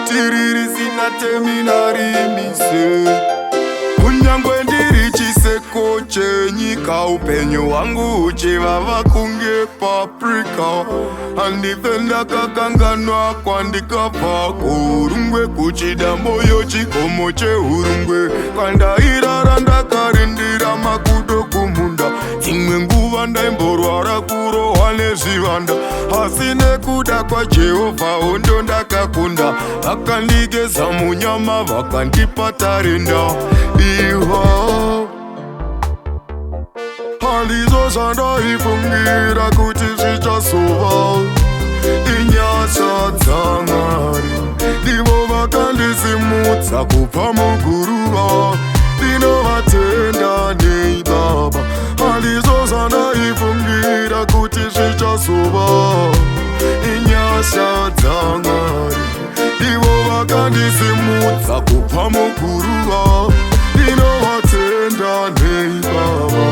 Bhatiri risina temina rimise. Kunyangwe ndiri chiseko chenyika, upenyu wangu uchivava kunge paprika. Handife ndakakanganwa kwandikabva kuurungwe, kuchida moyo chikomo cheurungwe. Kwandairara ndakarindira makudo kumunda, dzimwe nguva ndaimborwara kurohwa nezvivanda. Asi nekuda kwaJehovha hondo ndakakunda, vakandigeza munyama vakandipa tarenda. Iho handizvo zvandaifungira kuti zvichazova. Inyasha DzaMwari ndivo vakandisimudza kubva muguruva. Ndinovatenda nei Baba, handizvo zvandaifungira kuti zvichazova. Inyasha DzaMwari ndivo vakandisimudza kubva muguruva. Ndinovatenda nei Baba,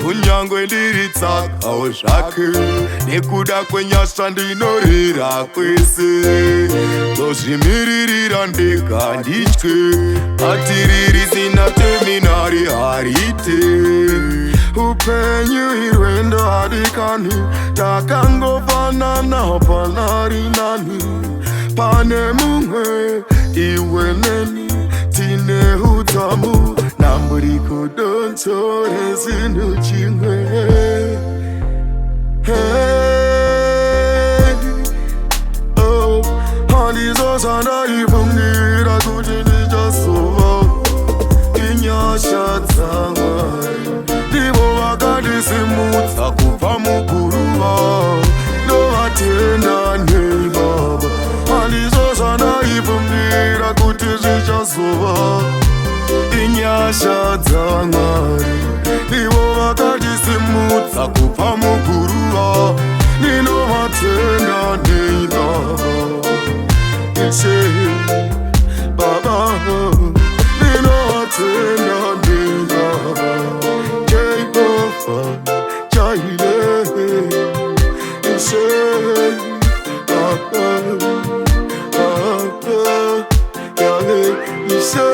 kunyangwe ndiri tsakawo zvake. Nekuda kwenyasha ndinorira kwese, ndozvimiririra ndega nditye. Bhatiri risina teminari harite. Upenyu irwendo hadikani, takangofanana panari nani. Pane mumwe iwe neni, tine utamu namburi kudonzore zinu chimwe. Handizvo zvandaifungira kuti ndichazova. Inyasha DzaMwari ndivo vakandisimudza kubva muguruva. Ndovatenda nei Baba, handizvo zvandaifungira kuti zvichazova. Inyasha DzaMwari ndivo vakandisimudza kubva muguruva. Ndinovatenda nei Baba, Ishe Baba, ndinovatenda nei Baba. Jehova Jireh, Ishe Baba, Yahweh Ishe.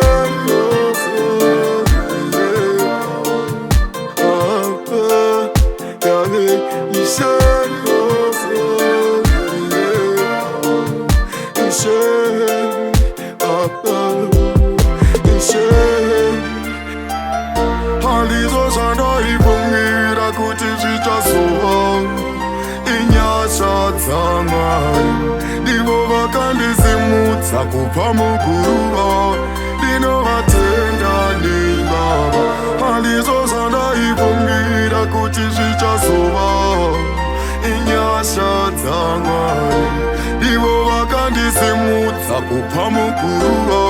Handizvo zvandaifungira kuti zvichazova. Inyasha DzaMwari ndivo vakandisimudza kubva muguruva. Ndinovatenda nei Baba, handizvo zvandaifungira kuti zvichazova. Inyasha DzaMwari ndivo vakandisimudza kubva muguruva.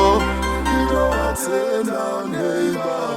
Ndinovatenda nei Baba.